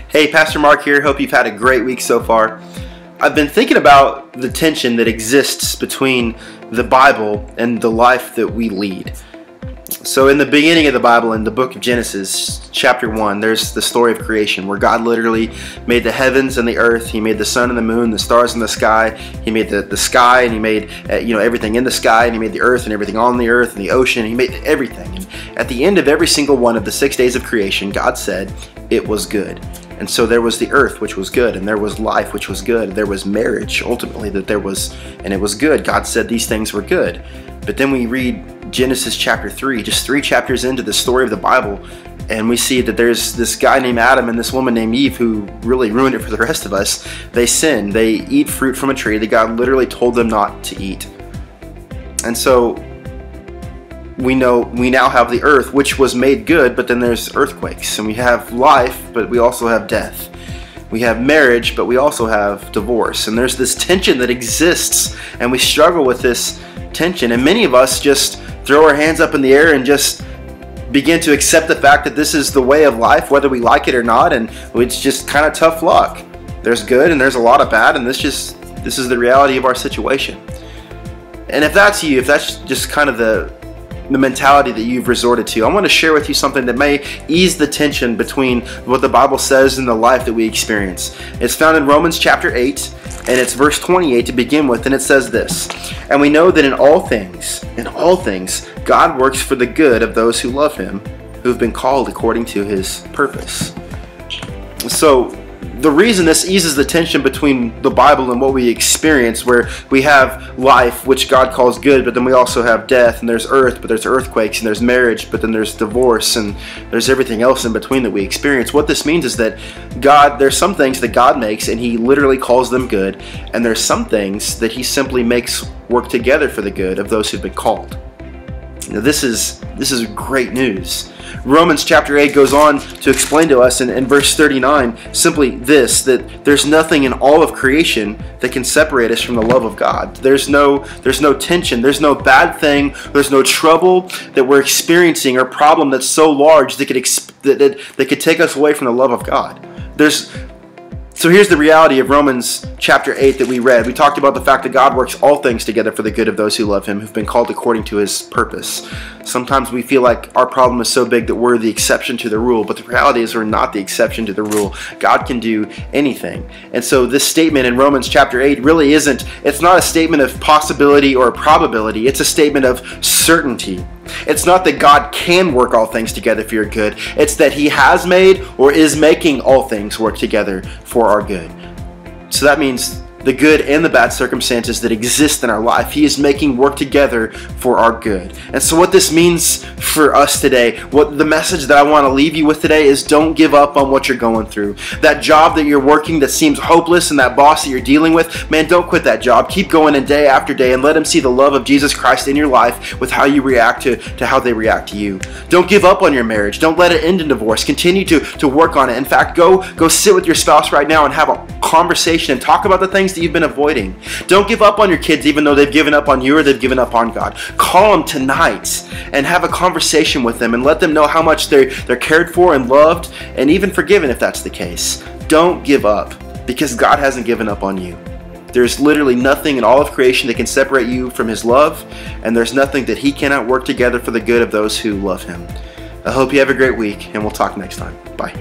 Hey, Pastor Mark here. Hope you've had a great week so far. I've been thinking about the tension that exists between the Bible and the life that we lead. So in the beginning of the Bible, in the book of Genesis, chapter 1, there's the story of creation where God literally made the heavens and the earth. He made the sun and the moon, the stars in the sky. He made the sky, and he made everything in the sky, and he made the earth and everything on the earth and the ocean. He made everything. And at the end of every single one of the 6 days of creation, God said it was good. And so there was the earth, which was good, and there was life, which was good. There was marriage, ultimately, and it was good. God said these things were good. But then we read Genesis chapter 3, just 3 chapters into the story of the Bible, and we see that there's this guy named Adam and this woman named Eve who really ruined it for the rest of us. They sin. They eat fruit from a tree that God literally told them not to eat. And so we now have the earth, which was made good, but then there's earthquakes, and we have life, but we also have death. We have marriage, but we also have divorce, and there's this tension that exists, and we struggle with this tension, and many of us just throw our hands up in the air and just begin to accept the fact that this is the way of life, whether we like it or not, and it's just kind of tough luck. There's good and there's a lot of bad, and this is the reality of our situation. And if that's you, if that's just kind of the mentality that you've resorted to, I want to share with you something that may ease the tension between what the Bible says and the life that we experience. It's found in Romans chapter 8, and it's verse 28 to begin with, and it says this: "And we know that in all things, God works for the good of those who love Him, who have been called according to His purpose." So the reason this eases the tension between the Bible and what we experience, where we have life, which God calls good, but then we also have death, and there's earth, but there's earthquakes, and there's marriage, but then there's divorce, and there's everything else in between that we experience. What this means is that there's some things that God makes, and He literally calls them good, and there's some things that He simply makes work together for the good of those who've been called. Now, this is great news. Romans chapter 8 goes on to explain to us in verse 39 simply this: that there's nothing in all of creation that can separate us from the love of God. There's no tension, there's no bad thing, there's no trouble that we're experiencing or problem that's so large that could take us away from the love of God. So here's the reality of Romans chapter 8 that we read. We talked about the fact that God works all things together for the good of those who love Him, who've been called according to His purpose. Sometimes we feel like our problem is so big that we're the exception to the rule, but the reality is we're not the exception to the rule. God can do anything. And so this statement in Romans chapter 8 really it's not a statement of possibility or probability. It's a statement of certainty. It's not that God can work all things together for your good. It's that He has made or is making all things work together for our good. So that means the good and the bad circumstances that exist in our life, He is making work together for our good. And so what this means for us today, what the message that I want to leave you with today is: don't give up on what you're going through. That job that you're working that seems hopeless, and that boss that you're dealing with, man, don't quit that job. Keep going in day after day and let Him see the love of Jesus Christ in your life with how you react to how they react to you. Don't give up on your marriage. Don't let it end in divorce. Continue to work on it. In fact, go sit with your spouse right now and have a conversation and talk about the things that you've been avoiding. Don't give up on your kids even though they've given up on you or they've given up on God. Call them tonight and have a conversation with them and let them know how much they're cared for and loved and even forgiven if that's the case. Don't give up, because God hasn't given up on you. There's literally nothing in all of creation that can separate you from His love, and there's nothing that He cannot work together for the good of those who love Him. I hope you have a great week, and we'll talk next time. Bye.